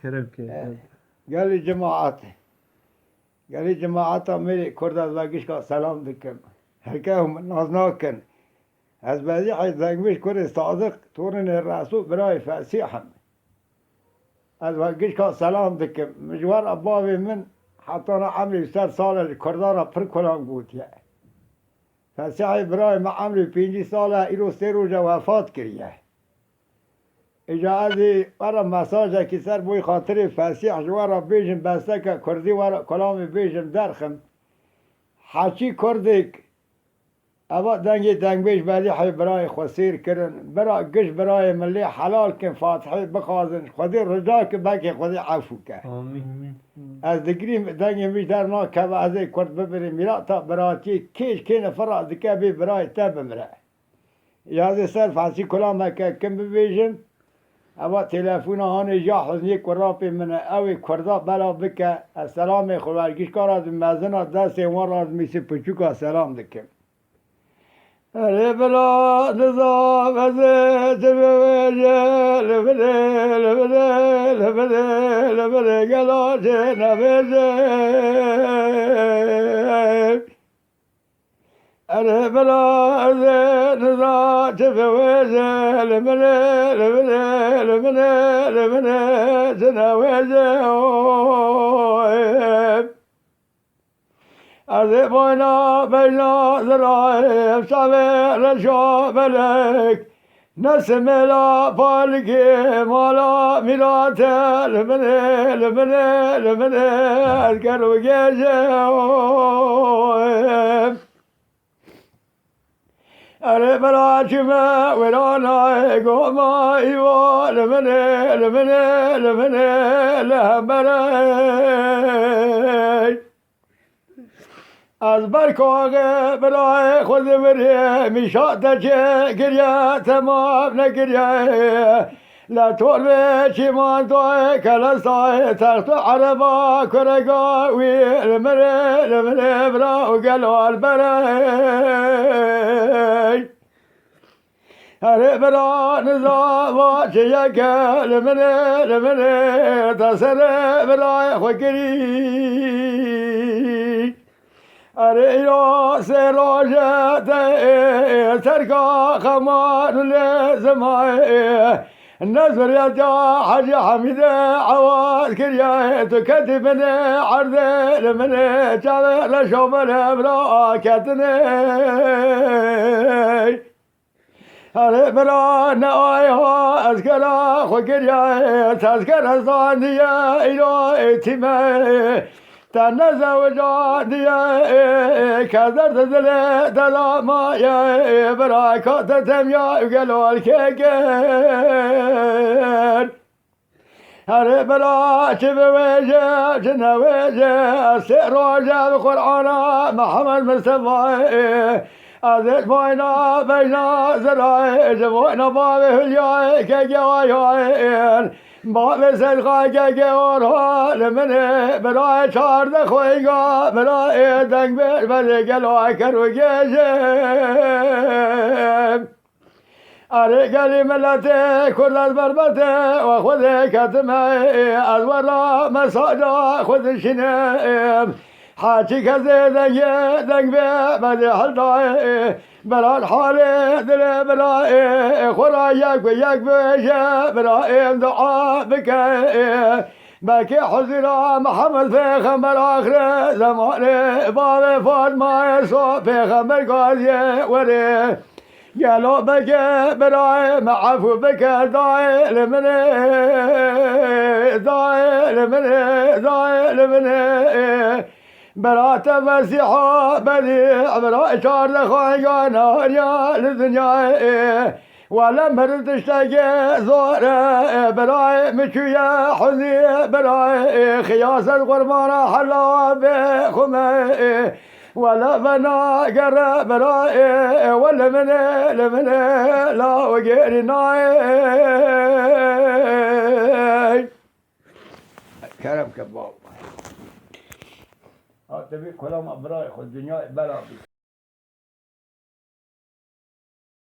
کرم که گلی جماعت گلی جماعت میری کرد از وگیش که سلام دکم هرکه هم ناز نکن از بعدی حیث زنگوش کرد صادق تورن الرسول برای فسیحم از وگیش که سلام دکم مجوار اباوی من حتی انا عمری 100 ساله کردارا پر کنم گوتیه فسیحی برای ما عمری 5 ساله ایرو 3 روزه وفات کریه اجازه ورا مساجه که سر بوی خاطر فسیح جوارا بیجم بسته که کردی ورا کلامی بیجم درخم حاچی کردی اما دنگ بیش بلی حی برای خسیر کرن برای گش برای ملی حلال کن فاتحی بخوازن خودی رجا که بکی خودی عفو که آمین از دگریم دنگ بیش در نا که وعزه کرد ببری میرا تا براتی کیش که نفرا دکه بی برای تا بمره یاد سر فاسی کلامه که کم ببیجم اما تلفون هانی جا حزنی کراپی من اوی کردا بلا بکه السلام خورگیش کار از مزنا دست وان راز میسی پچوکا سلام دکم اره بلا نزا وزه جبه لبده لبده لبده لبده گلاشه نبده اره بلا نزا جبه وزه لبده لبده لبده لبده جنوزه از باینا بینا ذرائم شبه رشا بلک نسم لا پالکی مالا میرات لبنه لبنه لبنه از کرو گیجه اره بلا چمه ورانا گوما ایوا لبنه لبنه لبنه لهبره از برکاغ برای خود بری میشاد چه گریه تمام نگریه لطول به چیمان توی کلسای تخت عربا کرگا وی لمره لمره برا و گلوال بری هره برا نزا و چه یک لمره لمره تسره برای خوکری اره ایرا سراجت ترکا خمان لزمای نظریت یا حاج حمید عواد کریه تو کتبن عرض لمن چاوه لشوبن برا کتنه اره برا نای ها از کلا خو کریه تذکر از آنیه ایرا ایتیمه تنزه و جادیه کذر دل دلامایه براکات تمیا گلوال که گر هره بلا چه بویجه چه نویجه سراجه بقرآن محمد مصطفی ازش باینا بینا زرای جواینا باب هلیای که گوایان باب صدقا که گوارها لمنه برای چارده خویگا برای دنگ بر گلوی کرو گیجه اره گلی ملت کرد از بربته و خود کتمه از ورا مساجا خود شنم حاچی کسی دنگ به حلدای برای حال دل برای خورا یک بشه برای دعا بکه بکی حضورا محمد پیغمبر آخر زمان باب فاطمه سو پیغمبر گازیه وره گلو بکه برای معفو بکه دای لمنه برات مسیحا بدیع برای چارده خواهیگان آریا لدنیای ولا مردشتگی زوره برای مچویه حزی برای خیاست قربانا حلا بخمه ولا بنا قرى برائي ولا من لا وغير ناي كرم كباب تبي كلام برائي خذ الدنيا بلا بك